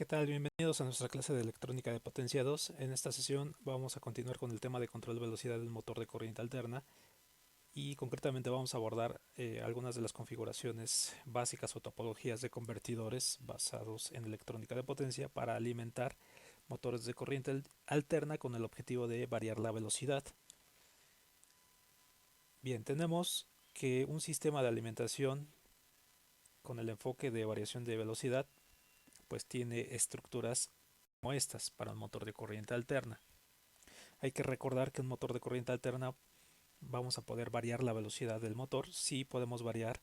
¿Qué tal? Bienvenidos a nuestra clase de electrónica de potencia 2. En esta sesión vamos a continuar con el tema de control de velocidad del motor de corriente alterna y concretamente vamos a abordar algunas de las configuraciones básicas o topologías de convertidores basados en electrónica de potencia para alimentar motores de corriente alterna con el objetivo de variar la velocidad. Bien, tenemos que un sistema de alimentación con el enfoque de variación de velocidad pues tiene estructuras como estas para un motor de corriente alterna. Hay que recordar que un motor de corriente alterna vamos a poder variar la velocidad del motor si podemos variar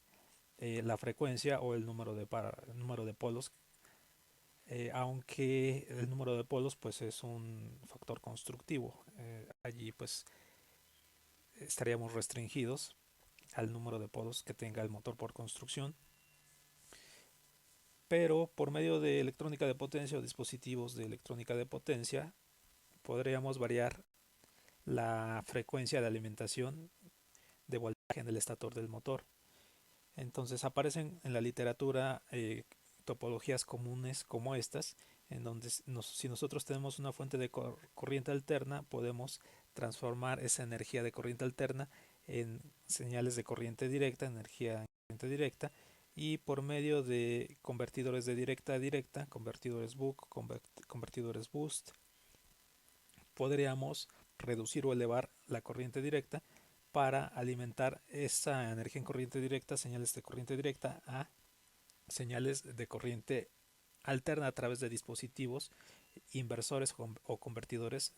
la frecuencia o el número de polos, aunque el número de polos pues es un factor constructivo. Allí pues estaríamos restringidos al número de polos que tenga el motor por construcción, pero por medio de electrónica de potencia o dispositivos de electrónica de potencia podríamos variar la frecuencia de alimentación de voltaje en el estator del motor. Entonces aparecen en la literatura topologías comunes como estas, en donde si nosotros tenemos una fuente de corriente alterna, podemos transformar esa energía de corriente alterna en señales de corriente directa, energía en corriente directa, y por medio de convertidores de directa a directa, convertidores buck, convertidores boost, podríamos reducir o elevar la corriente directa para alimentar esa energía en corriente directa, señales de corriente directa, a señales de corriente alterna a través de dispositivos inversores o convertidores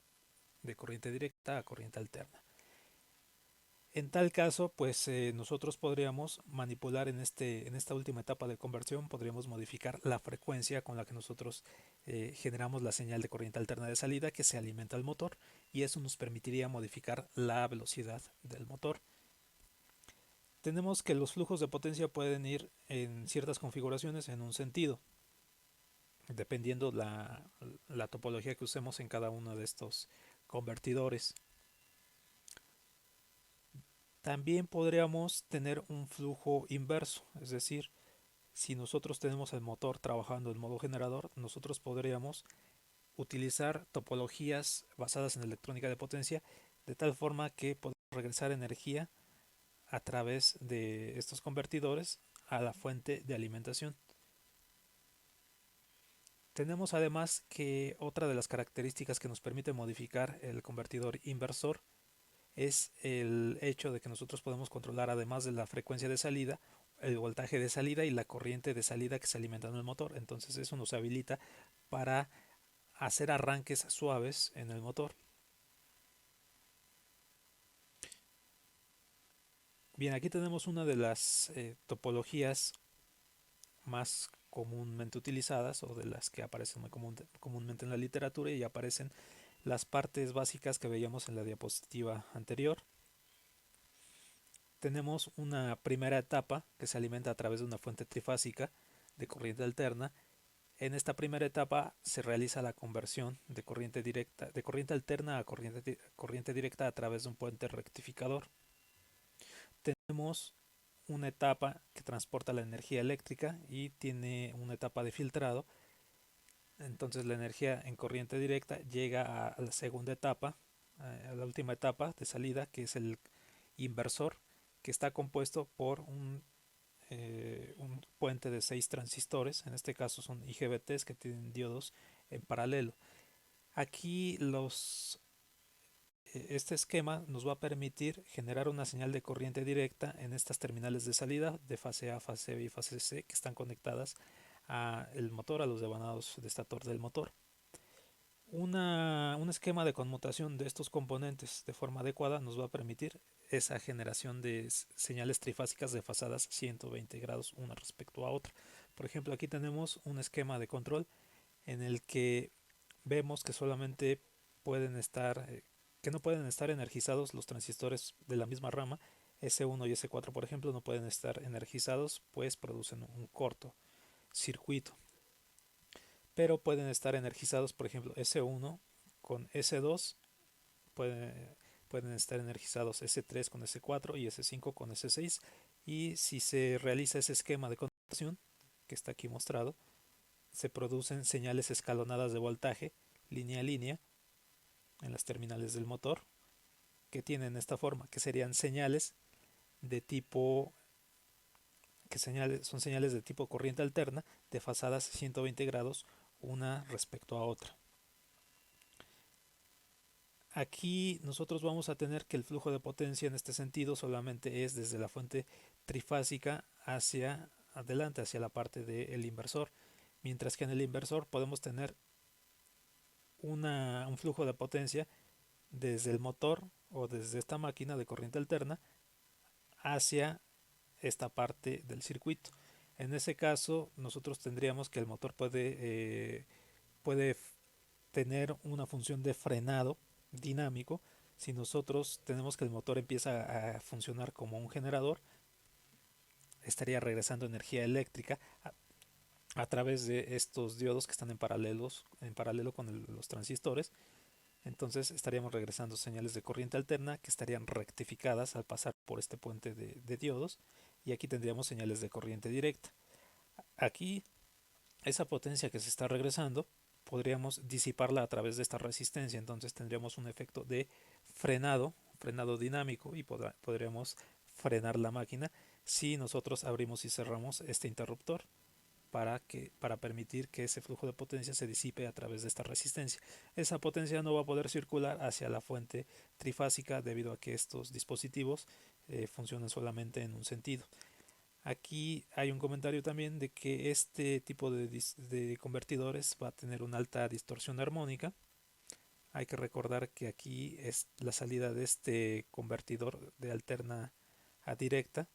de corriente directa a corriente alterna. En tal caso, pues nosotros podríamos manipular en esta última etapa de conversión, podríamos modificar la frecuencia con la que nosotros generamos la señal de corriente alterna de salida que se alimenta al motor, y eso nos permitiría modificar la velocidad del motor. Tenemos que los flujos de potencia pueden ir en ciertas configuraciones en un sentido, dependiendo la topología que usemos en cada uno de estos convertidores. También podríamos tener un flujo inverso, es decir, si nosotros tenemos el motor trabajando en modo generador, nosotros podríamos utilizar topologías basadas en electrónica de potencia de tal forma que podemos regresar energía a través de estos convertidores a la fuente de alimentación. Tenemos además que otra de las características que nos permite modificar el convertidor inversor es el hecho de que nosotros podemos controlar, además de la frecuencia de salida, el voltaje de salida y la corriente de salida que se alimenta en el motor. Entonces eso nos habilita para hacer arranques suaves en el motor. Bien, aquí tenemos una de las topologías más comúnmente utilizadas o de las que aparecen muy comúnmente en la literatura, y aparecen las partes básicas que veíamos en la diapositiva anterior. Tenemos una primera etapa que se alimenta a través de una fuente trifásica de corriente alterna. En esta primera etapa se realiza la conversión de corriente directa, de corriente alterna a corriente directa a través de un puente rectificador. Tenemos una etapa que transporta la energía eléctrica y tiene una etapa de filtrado. Entonces la energía en corriente directa llega a la segunda etapa, a la última etapa de salida, que es el inversor, que está compuesto por un puente de 6 transistores. En este caso son IGBTs que tienen diodos en paralelo. Aquí este esquema nos va a permitir generar una señal de corriente directa en estas terminales de salida de fase A, fase B y fase C, que están conectadas al motor, a los devanados de estator del motor. Un esquema de conmutación de estos componentes de forma adecuada nos va a permitir esa generación de señales trifásicas desfasadas 120 grados una respecto a otra. Por ejemplo, aquí tenemos un esquema de control en el que vemos que solamente pueden estar, que no pueden estar energizados los transistores de la misma rama. S1 y S4, por ejemplo, no pueden estar energizados, pues producen un corto circuito, pero pueden estar energizados, por ejemplo, S1 con S2, pueden, pueden estar energizados S3 con S4 y S5 con S6, y si se realiza ese esquema de conversión que está aquí mostrado, se producen señales escalonadas de voltaje, línea a línea, en las terminales del motor, que tienen esta forma, que serían señales de tipo son señales de tipo corriente alterna, desfasadas 120 grados una respecto a otra. Aquí nosotros vamos a tener que el flujo de potencia en este sentido solamente es desde la fuente trifásica hacia adelante, hacia la parte del inversor, mientras que en el inversor podemos tener un flujo de potencia desde el motor o desde esta máquina de corriente alterna hacia esta parte del circuito. En ese caso nosotros tendríamos que el motor puede tener una función de frenado dinámico. Si nosotros tenemos que el motor empieza a funcionar como un generador, estaría regresando energía eléctrica a través de estos diodos que están en paralelo con los transistores. Entonces estaríamos regresando señales de corriente alterna que estarían rectificadas al pasar por este puente de diodos, y aquí tendríamos señales de corriente directa. Aquí esa potencia que se está regresando podríamos disiparla a través de esta resistencia, entonces tendríamos un efecto de frenado dinámico, y podríamos frenar la máquina si nosotros abrimos y cerramos este interruptor para permitir que ese flujo de potencia se disipe a través de esta resistencia. Esa potencia no va a poder circular hacia la fuente trifásica debido a que estos dispositivos funcionan solamente en un sentido. Aquí hay un comentario también de que este tipo de convertidores va a tener una alta distorsión armónica. Hay que recordar que aquí es la salida de este convertidor de alterna a directa.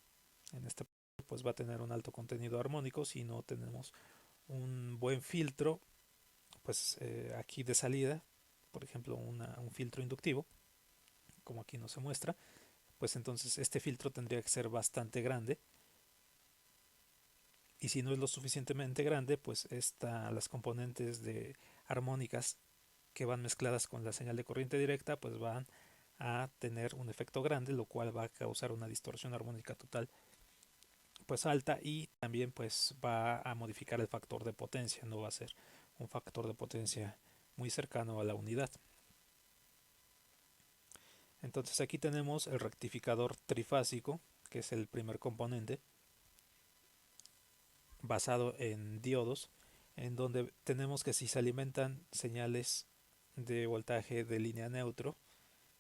En este pues va a tener un alto contenido armónico. Si no tenemos un buen filtro, pues aquí de salida, por ejemplo un filtro inductivo, como aquí no se muestra, pues entonces este filtro tendría que ser bastante grande, y si no es lo suficientemente grande, pues las componentes de armónicas que van mezcladas con la señal de corriente directa pues van a tener un efecto grande, lo cual va a causar una distorsión armónica total pues alta, y también pues va a modificar el factor de potencia, no va a ser un factor de potencia muy cercano a la unidad. Entonces aquí tenemos el rectificador trifásico, que es el primer componente basado en diodos, en donde tenemos que si se alimentan señales de voltaje de línea neutro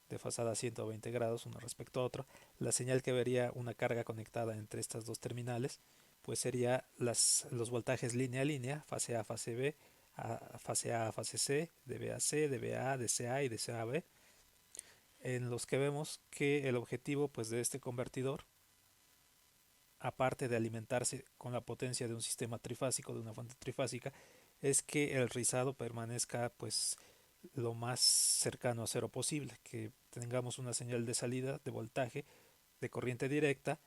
desfasada a 120 grados uno respecto a otro, la señal que vería una carga conectada entre estas dos terminales pues sería los voltajes línea a línea, fase A, fase B, fase A, fase C, de B a C, de B a A, de C a y de C a B, en los que vemos que el objetivo pues de este convertidor, aparte de alimentarse con la potencia de un sistema trifásico, de una fuente trifásica, es que el rizado permanezca pues lo más cercano a cero posible, que tengamos una señal de salida de voltaje de corriente directa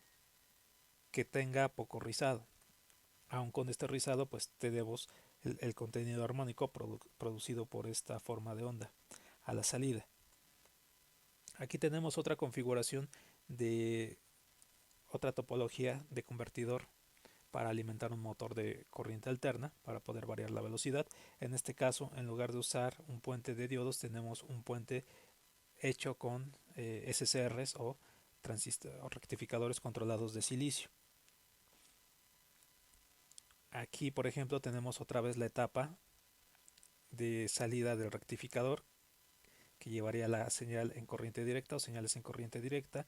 que tenga poco rizado. Aun con este rizado pues tenemos el contenido armónico producido por esta forma de onda a la salida. Aquí tenemos otra configuración de otra topología de convertidor para alimentar un motor de corriente alterna para poder variar la velocidad. En este caso, en lugar de usar un puente de diodos, tenemos un puente hecho con SCRs o rectificadores controlados de silicio. Aquí, por ejemplo, tenemos otra vez la etapa de salida del rectificador, que llevaría la señal en corriente directa o señales en corriente directa,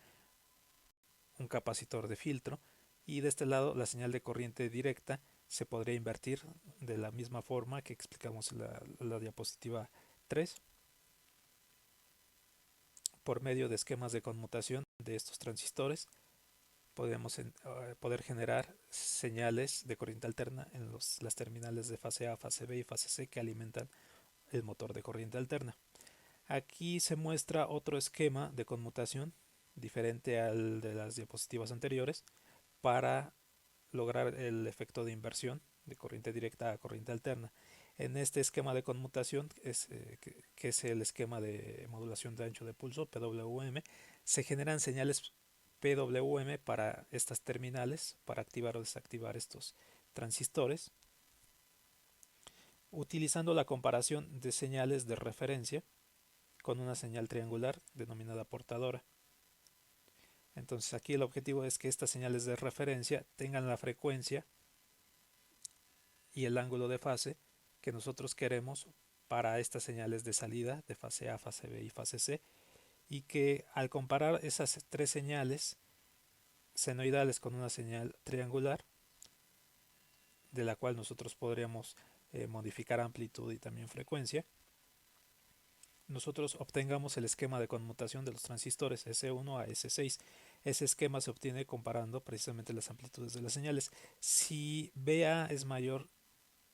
un capacitor de filtro, y de este lado la señal de corriente directa se podría invertir de la misma forma que explicamos en la diapositiva 3 por medio de esquemas de conmutación de estos transistores. Podemos poder generar señales de corriente alterna en las terminales de fase A, fase B y fase C que alimentan el motor de corriente alterna. Aquí se muestra otro esquema de conmutación diferente al de las diapositivas anteriores para lograr el efecto de inversión de corriente directa a corriente alterna. En este esquema de conmutación, que es el esquema de modulación de ancho de pulso, PWM, se generan señales PWM para estas terminales, para activar o desactivar estos transistores. utilizando la comparación de señales de referencia con una señal triangular denominada portadora. Entonces aquí el objetivo es que estas señales de referencia tengan la frecuencia y el ángulo de fase que nosotros queremos para estas señales de salida de fase A, fase B y fase C, y que al comparar esas tres señales senoidales con una señal triangular, de la cual nosotros podríamos modificar amplitud y también frecuencia, nosotros obtengamos el esquema de conmutación de los transistores S1 a S6. Ese esquema se obtiene comparando precisamente las amplitudes de las señales. Si BA es mayor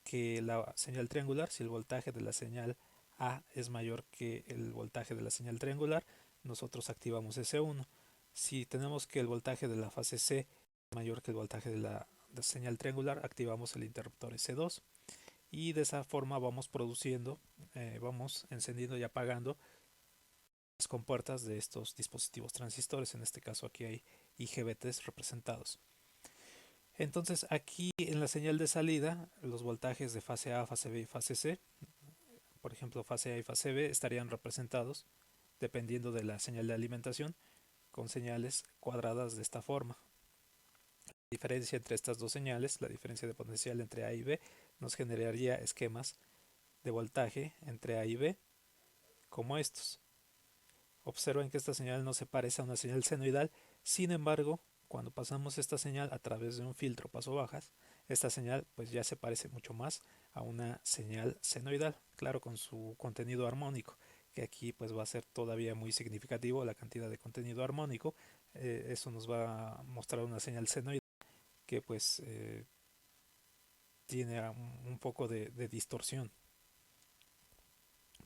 que la señal triangular, si el voltaje de la señal A es mayor que el voltaje de la señal triangular, nosotros activamos S1. Si tenemos que el voltaje de la fase C es mayor que el voltaje de la señal triangular, activamos el interruptor S2. Y de esa forma vamos produciendo, vamos encendiendo y apagando las compuertas de estos dispositivos transistores. En este caso aquí hay IGBTs representados. Entonces aquí en la señal de salida, los voltajes de fase A, fase B y fase C, por ejemplo fase A y fase B, estarían representados dependiendo de la señal de alimentación con señales cuadradas de esta forma. La diferencia entre estas dos señales, la diferencia de potencial entre A y B, nos generaría esquemas de voltaje entre A y B como estos. Observen que esta señal no se parece a una señal senoidal, sin embargo, cuando pasamos esta señal a través de un filtro paso bajas, esta señal pues ya se parece mucho más a una señal senoidal, claro, con su contenido armónico, que aquí pues va a ser todavía muy significativo la cantidad de contenido armónico. Eso nos va a mostrar una señal senoidal que pues tiene un poco de distorsión,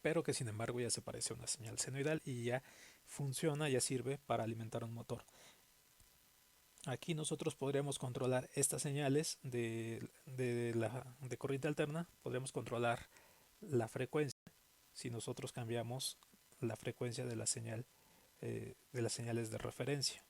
pero que sin embargo ya se parece a una señal senoidal y ya funciona, ya sirve para alimentar un motor. Aquí nosotros podríamos controlar estas señales de corriente alterna, podríamos controlar la frecuencia si nosotros cambiamos la frecuencia de la señal de las señales de referencia.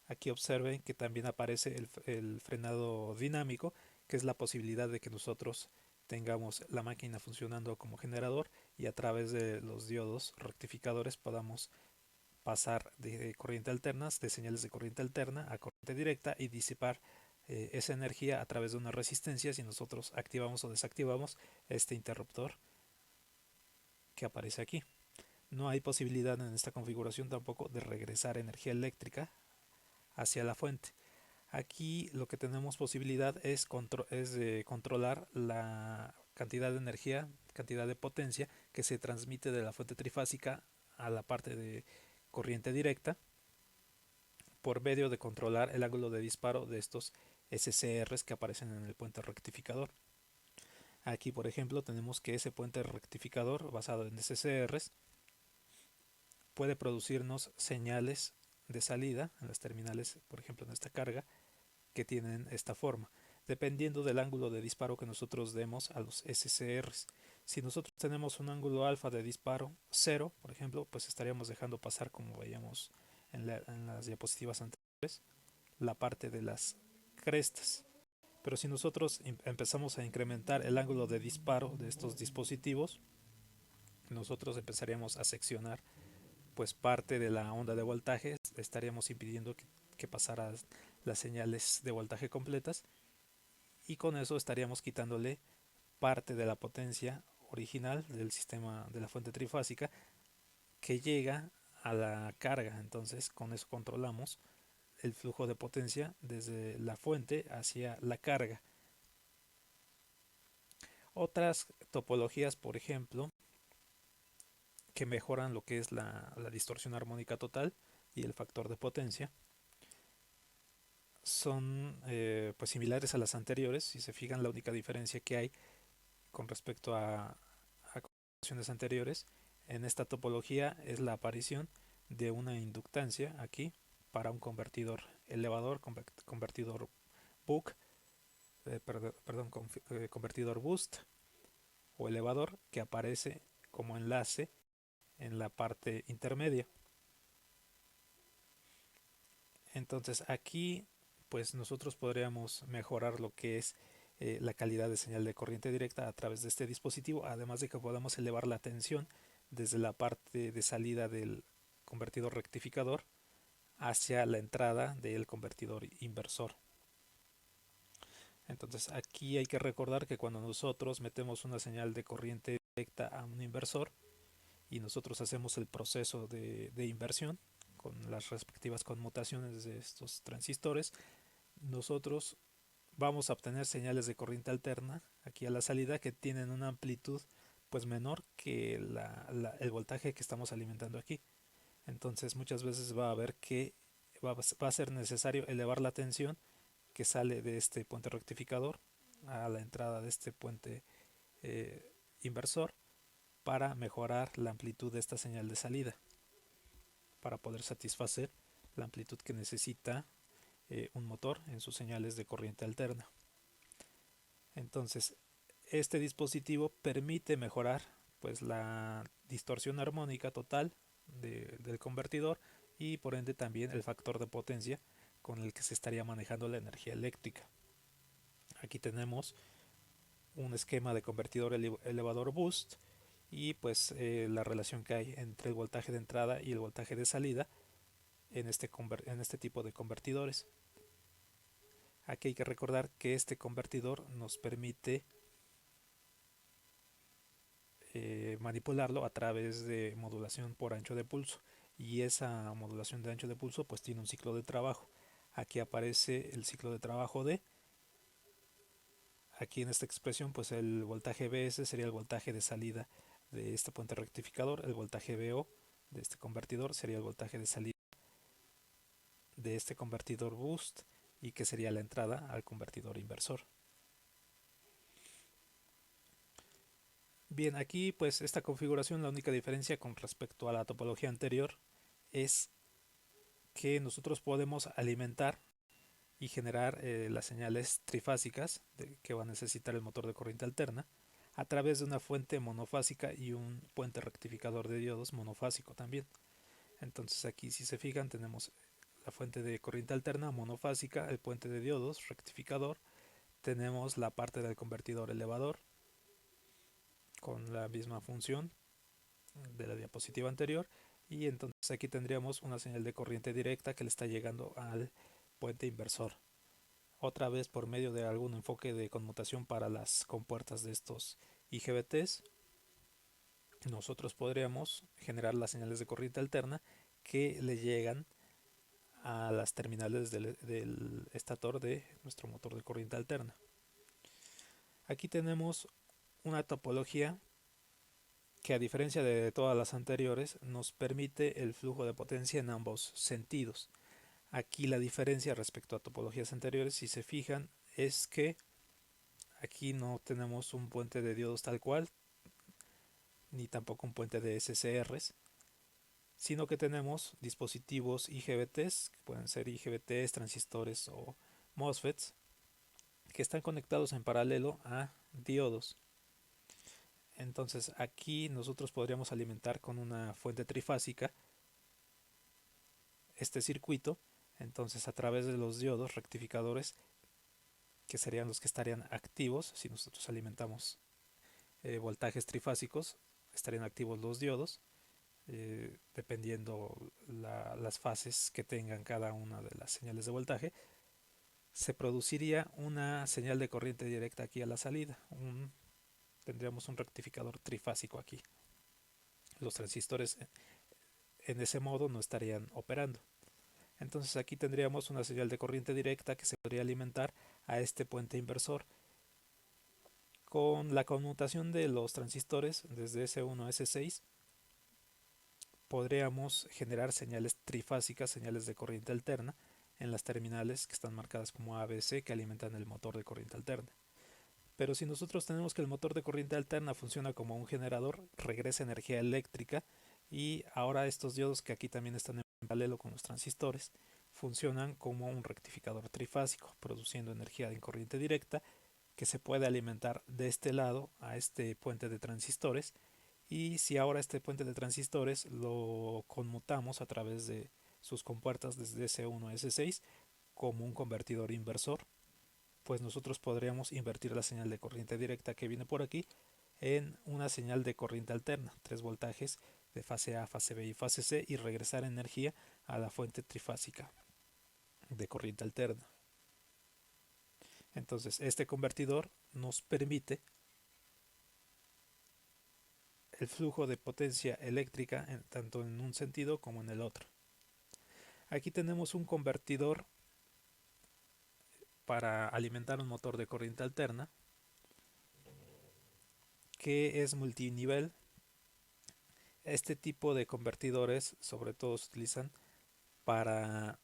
Aquí observen que también aparece el frenado dinámico, que es la posibilidad de que nosotros tengamos la máquina funcionando como generador y a través de los diodos rectificadores podamos pasar de corriente alternas, de señales de corriente alterna a corriente directa y disipar esa energía a través de una resistencia si nosotros activamos o desactivamos este interruptor que aparece aquí. No hay posibilidad en esta configuración tampoco de regresar energía eléctrica hacia la fuente. Aquí lo que tenemos posibilidad es de controlar la cantidad de energía, cantidad de potencia que se transmite de la fuente trifásica a la parte de corriente directa por medio de controlar el ángulo de disparo de estos SCRs que aparecen en el puente rectificador. Aquí por ejemplo tenemos que ese puente rectificador basado en SCRs puede producirnos señales de salida en las terminales, por ejemplo en esta carga, que tienen esta forma, dependiendo del ángulo de disparo que nosotros demos a los SCRs. Si nosotros tenemos un ángulo alfa de disparo 0, por ejemplo, pues estaríamos dejando pasar, como veíamos en las diapositivas anteriores, la parte de las crestas. Pero si nosotros empezamos a incrementar el ángulo de disparo de estos dispositivos, nosotros empezaríamos a seccionar pues parte de la onda de voltaje, estaríamos impidiendo que pasaran las señales de voltaje completas y con eso estaríamos quitándole parte de la potencia original del sistema de la fuente trifásica que llega a la carga. Entonces con eso controlamos el flujo de potencia desde la fuente hacia la carga. Otras topologías, por ejemplo, que mejoran lo que es la distorsión armónica total y el factor de potencia, son pues similares a las anteriores. Si se fijan, la única diferencia que hay con respecto a configuraciones anteriores en esta topología es la aparición de una inductancia aquí para un convertidor elevador, convertidor buck, convertidor boost o elevador, que aparece como enlace en la parte intermedia. Entonces aquí pues nosotros podríamos mejorar lo que es la calidad de señal de corriente directa a través de este dispositivo, además de que podemos elevar la tensión desde la parte de salida del convertidor rectificador hacia la entrada del convertidor inversor. Entonces aquí hay que recordar que cuando nosotros metemos una señal de corriente directa a un inversor y nosotros hacemos el proceso de inversión con las respectivas conmutaciones de estos transistores, nosotros vamos a obtener señales de corriente alterna aquí a la salida que tienen una amplitud pues menor que el voltaje que estamos alimentando aquí. Entonces muchas veces va a haber que va a ser necesario elevar la tensión que sale de este puente rectificador a la entrada de este puente inversor para mejorar la amplitud de esta señal de salida, para poder satisfacer la amplitud que necesita un motor en sus señales de corriente alterna. Entonces, este dispositivo permite mejorar pues la distorsión armónica total del convertidor y por ende también el factor de potencia con el que se estaría manejando la energía eléctrica. Aquí tenemos un esquema de convertidor elevador boost y pues la relación que hay entre el voltaje de entrada y el voltaje de salida en este tipo de convertidores. Aquí hay que recordar que este convertidor nos permite manipularlo a través de modulación por ancho de pulso, y esa modulación de ancho de pulso pues tiene un ciclo de trabajo. Aquí aparece el ciclo de trabajo de, aquí en esta expresión pues el voltaje Bs sería el voltaje de salida de este puente rectificador, el voltaje Bo de este convertidor sería el voltaje de salida de este convertidor boost y que sería la entrada al convertidor inversor. Bien, aquí pues esta configuración, la única diferencia con respecto a la topología anterior es que nosotros podemos alimentar y generar las señales trifásicas que va a necesitar el motor de corriente alterna a través de una fuente monofásica y un puente rectificador de diodos monofásico también. Entonces aquí si se fijan tenemos la fuente de corriente alterna monofásica, el puente de diodos rectificador, tenemos la parte del convertidor elevador con la misma función de la diapositiva anterior, y entonces aquí tendríamos una señal de corriente directa que le está llegando al puente inversor, otra vez por medio de algún enfoque de conmutación para las compuertas de estos IGBTs. Nosotros podríamos generar las señales de corriente alterna que le llegan a las terminales del estator de nuestro motor de corriente alterna. Aquí tenemos una topología que, a diferencia de todas las anteriores, nos permite el flujo de potencia en ambos sentidos. Aquí la diferencia respecto a topologías anteriores, si se fijan, es que aquí no tenemos un puente de diodos tal cual, ni tampoco un puente de SCRs, sino que tenemos dispositivos IGBTs, que pueden ser IGBTs, transistores o MOSFETs, que están conectados en paralelo a diodos. Entonces aquí nosotros podríamos alimentar con una fuente trifásica este circuito. Entonces a través de los diodos rectificadores, que serían los que estarían activos si nosotros alimentamos voltajes trifásicos, estarían activos los diodos, dependiendo las fases que tengan cada una de las señales de voltaje. Se produciría una señal de corriente directa aquí a la salida. Tendríamos un rectificador trifásico aquí. Los transistores en ese modo no estarían operando. Entonces aquí tendríamos una señal de corriente directa que se podría alimentar a este puente inversor. Con la conmutación de los transistores desde S1 a S6 podríamos generar señales trifásicas, señales de corriente alterna en las terminales que están marcadas como ABC, que alimentan el motor de corriente alterna. Pero si nosotros tenemos que el motor de corriente alterna funciona como un generador, regresa energía eléctrica, y ahora estos diodos, que aquí también están en paralelo con los transistores, funcionan como un rectificador trifásico, produciendo energía en corriente directa que se puede alimentar de este lado a este puente de transistores. Y si ahora este puente de transistores lo conmutamos a través de sus compuertas desde S1 a S6, como un convertidor inversor, pues nosotros podríamos invertir la señal de corriente directa que viene por aquí en una señal de corriente alterna, 3 voltajes de fase A, fase B y fase C, y regresar energía a la fuente trifásica de corriente alterna. Entonces este convertidor nos permite el flujo de potencia eléctrica tanto en un sentido como en el otro. Aquí tenemos un convertidor para alimentar un motor de corriente alterna que es multinivel. Este tipo de convertidores sobre todo se utilizan para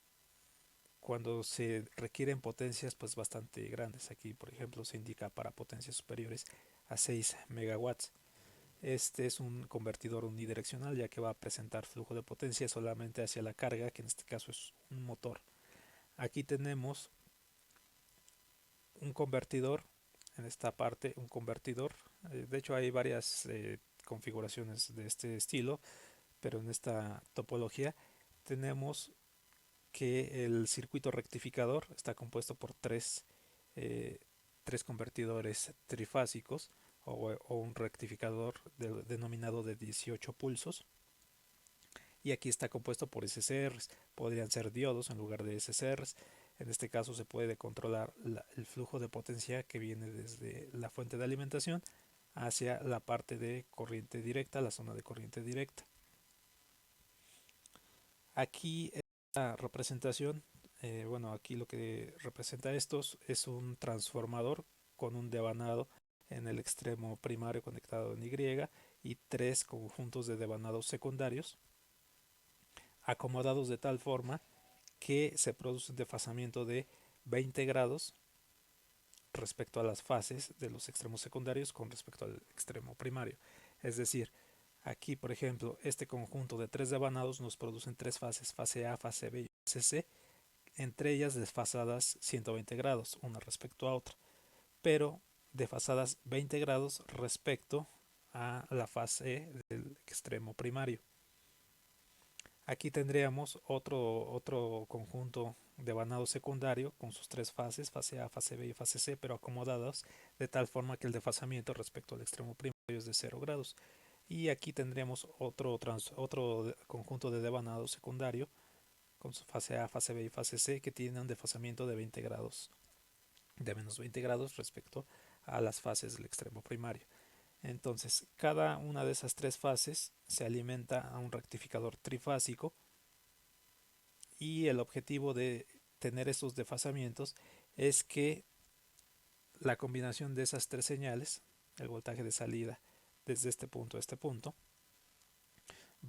cuando se requieren potencias pues bastante grandes. Aquí por ejemplo se indica para potencias superiores a 6 megawatts. Este es un convertidor unidireccional, ya que va a presentar flujo de potencia solamente hacia la carga, que en este caso es un motor. Aquí tenemos un convertidor, en esta parte un convertidor. De hecho hay varias configuraciones de este estilo, pero en esta topología tenemos que el circuito rectificador está compuesto por eh, tres convertidores trifásicos o un rectificador denominado de 18 pulsos, y aquí está compuesto por SCRs. Podrían ser diodos en lugar de SCRs. En este caso se puede controlar el flujo de potencia que viene desde la fuente de alimentación hacia la parte de corriente directa, la zona de corriente directa. Aquí esta representación, bueno, aquí lo que representa estos es un transformador con un devanado en el extremo primario conectado en Y y 3 conjuntos de devanados secundarios acomodados de tal forma que se produce un desfasamiento de 20 grados respecto a las fases de los extremos secundarios con respecto al extremo primario. Es decir, aquí por ejemplo este conjunto de 3 devanados nos producen 3 fases, fase A, fase B y fase C, entre ellas desfasadas 120 grados una respecto a otra, pero desfasadas 20 grados respecto a la fase del extremo primario. Aquí tendríamos otro conjunto de vanado secundario con sus 3 fases, fase A, fase B y fase C, pero acomodados de tal forma que el desfasamiento respecto al extremo primario es de 0 grados. Y aquí tendríamos otro conjunto de devanado secundario con su fase A, fase B y fase C, que tiene un desfasamiento de 20 grados, de menos 20 grados respecto a las fases del extremo primario. Entonces, cada una de esas 3 fases se alimenta a un rectificador trifásico, y el objetivo de tener esos desfasamientos es que la combinación de esas 3 señales, el voltaje de salida desde este punto a este punto,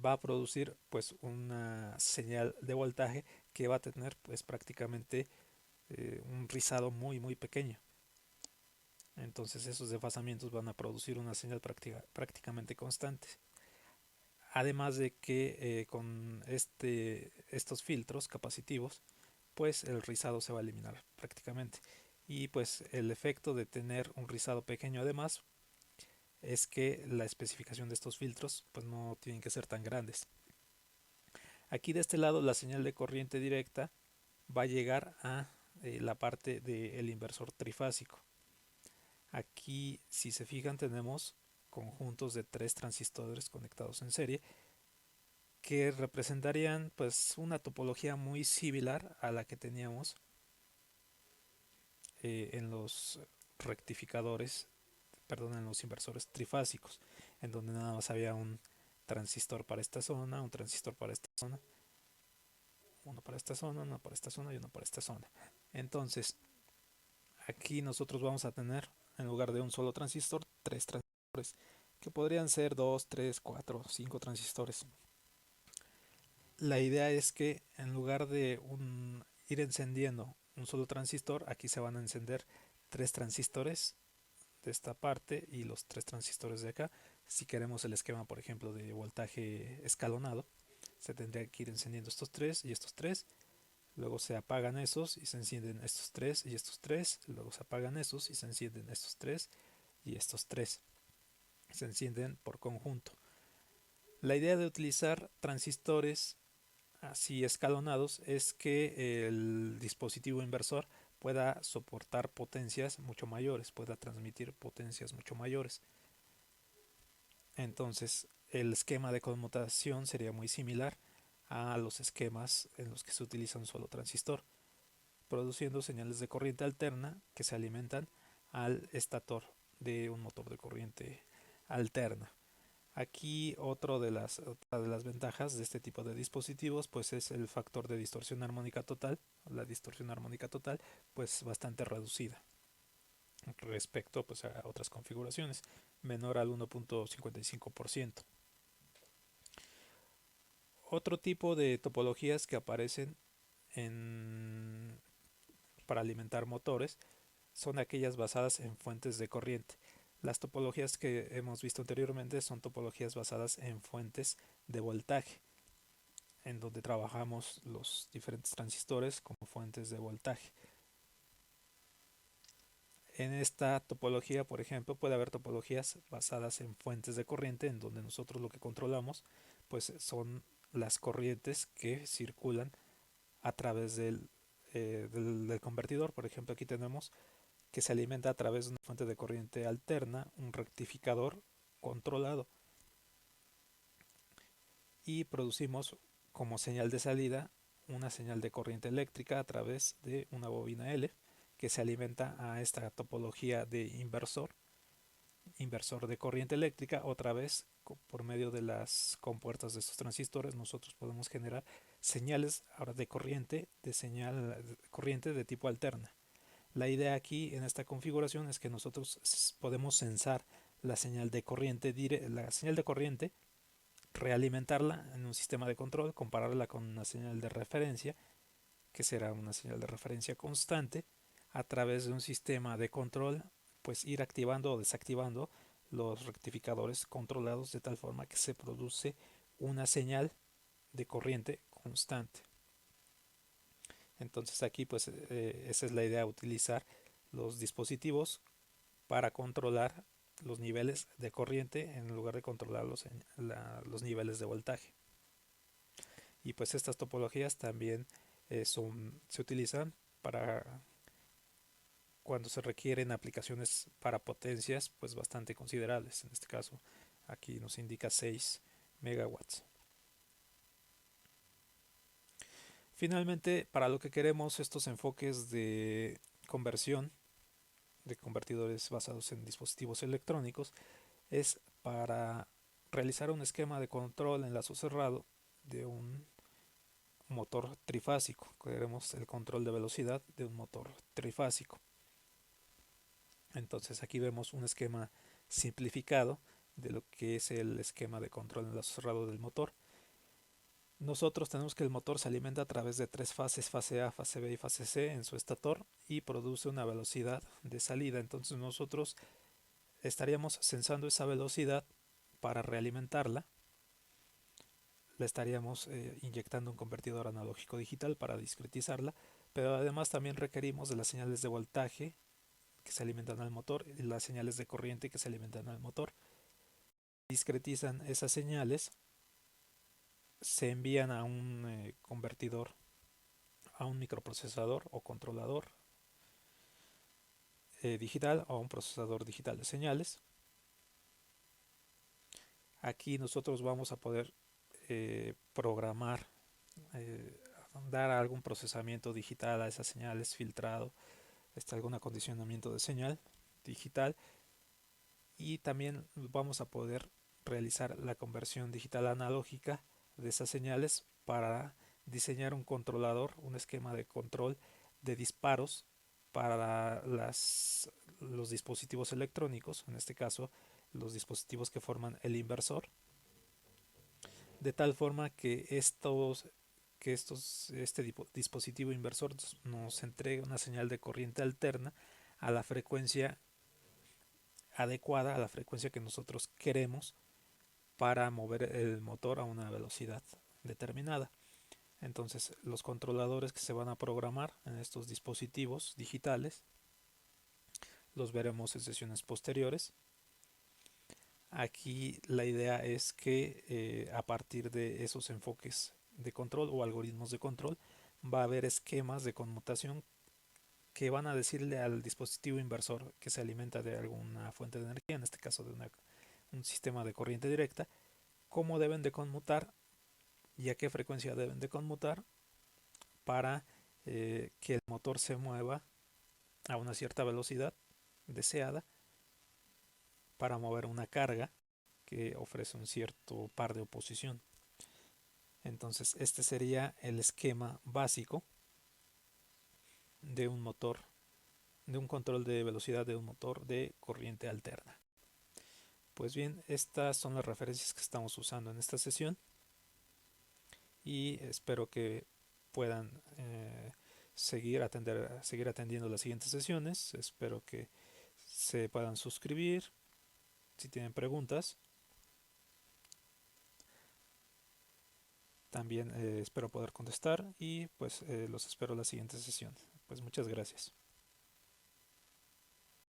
va a producir pues una señal de voltaje que va a tener pues prácticamente un rizado muy pequeño. Entonces esos desfasamientos van a producir una señal prácticamente constante. Además de que con estos filtros capacitivos, pues el rizado se va a eliminar prácticamente. Y pues el efecto de tener un rizado pequeño además es que la especificación de estos filtros pues no tienen que ser tan grandes. Aquí de este lado la señal de corriente directa va a llegar a la parte del inversor trifásico. Aquí si se fijan tenemos conjuntos de 3 transistores conectados en serie que representarían pues una topología muy similar a la que teníamos en los rectificadores, perdón, en los inversores trifásicos, en donde nada más había un transistor para esta zona, un transistor para esta zona, uno para esta zona, uno para esta zona y uno para esta zona. Entonces, aquí nosotros vamos a tener, en lugar de un solo transistor, 3 transistores, que podrían ser 2, 3, 4, 5 transistores. La idea es que en lugar de ir encendiendo un solo transistor, aquí se van a encender 3 transistores de esta parte y los 3 transistores de acá. Si queremos el esquema, por ejemplo, de voltaje escalonado, se tendría que ir encendiendo estos 3 y estos 3. Luego se apagan esos y se encienden estos 3 y estos 3. Luego se apagan esos y se encienden estos 3 y estos 3. Se encienden por conjunto. La idea de utilizar transistores así escalonados es que el dispositivo inversor pueda soportar potencias mucho mayores, pueda transmitir potencias mucho mayores. Entonces, el esquema de conmutación sería muy similar a los esquemas en los que se utiliza un solo transistor, produciendo señales de corriente alterna que se alimentan al estator de un motor de corriente alterna. Aquí otra de las ventajas de este tipo de dispositivos pues es el factor de distorsión armónica total, la distorsión armónica total pues bastante reducida respecto pues a otras configuraciones, menor al 1.55%. Otro tipo de topologías que aparecen en, para alimentar motores son aquellas basadas en fuentes de corriente. Las topologías que hemos visto anteriormente son topologías basadas en fuentes de voltaje, en donde trabajamos los diferentes transistores como fuentes de voltaje. En esta topología, por ejemplo, puede haber topologías basadas en fuentes de corriente, en donde nosotros lo que controlamos pues son las corrientes que circulan a través del convertidor. Por ejemplo, aquí tenemos que se alimenta a través de una fuente de corriente alterna, un rectificador controlado, y producimos como señal de salida una señal de corriente eléctrica a través de una bobina L que se alimenta a esta topología de inversor de corriente eléctrica. Otra vez por medio de las compuertas de estos transistores nosotros podemos generar señales ahora de corriente, corriente de tipo alterna. La idea aquí en esta configuración es que nosotros podemos censar la señal de corriente, realimentarla en un sistema de control, compararla con una señal de referencia, que será una señal de referencia constante, a través de un sistema de control, pues ir activando o desactivando los rectificadores controlados de tal forma que se produce una señal de corriente constante. Entonces aquí pues esa es la idea, utilizar los dispositivos para controlar los niveles de corriente en lugar de controlar los niveles de voltaje. Y pues estas topologías también se utilizan para cuando se requieren aplicaciones para potencias pues bastante considerables. En este caso aquí nos indica 6 megawatts. Finalmente, para lo que queremos estos enfoques de conversión de convertidores basados en dispositivos electrónicos es para realizar un esquema de control en lazo cerrado de un motor trifásico. Queremos el control de velocidad de un motor trifásico. Entonces aquí vemos un esquema simplificado de lo que es el esquema de control en lazo cerrado del motor. Nosotros tenemos que el motor se alimenta a través de tres fases, fase A, fase B y fase C en su estator, y produce una velocidad de salida. Entonces nosotros estaríamos sensando esa velocidad para realimentarla. Le estaríamos inyectando un convertidor analógico digital para discretizarla, pero además también requerimos de las señales de voltaje que se alimentan al motor y las señales de corriente que se alimentan al motor. Discretizan esas señales, se envían a un convertidor, a un microprocesador o controlador digital o a un procesador digital de señales. Aquí nosotros vamos a poder programar, eh, dar algún procesamiento digital a esas señales, filtrado, algún acondicionamiento de señal digital, y también vamos a poder realizar la conversión digital analógica de esas señales para diseñar un controlador, un esquema de control de disparos para los dispositivos electrónicos, en este caso los dispositivos que forman el inversor, de tal forma que este dispositivo inversor nos entrega una señal de corriente alterna a la frecuencia adecuada, a la frecuencia que nosotros queremos para mover el motor a una velocidad determinada. Entonces los controladores que se van a programar en estos dispositivos digitales los veremos en sesiones posteriores. Aquí la idea es que a partir de esos enfoques de control o algoritmos de control, va a haber esquemas de conmutación que van a decirle al dispositivo inversor que se alimenta de alguna fuente de energía, en este caso de un sistema de corriente directa, cómo deben de conmutar y a qué frecuencia deben de conmutar para que el motor se mueva a una cierta velocidad deseada para mover una carga que ofrece un cierto par de oposición. Entonces este sería el esquema básico de un motor, de un control de velocidad de un motor de corriente alterna. Pues bien, estas son las referencias que estamos usando en esta sesión y espero que puedan seguir atendiendo las siguientes sesiones. Espero que se puedan suscribir si tienen preguntas. También espero poder contestar y pues los espero la siguiente sesión. Pues muchas gracias.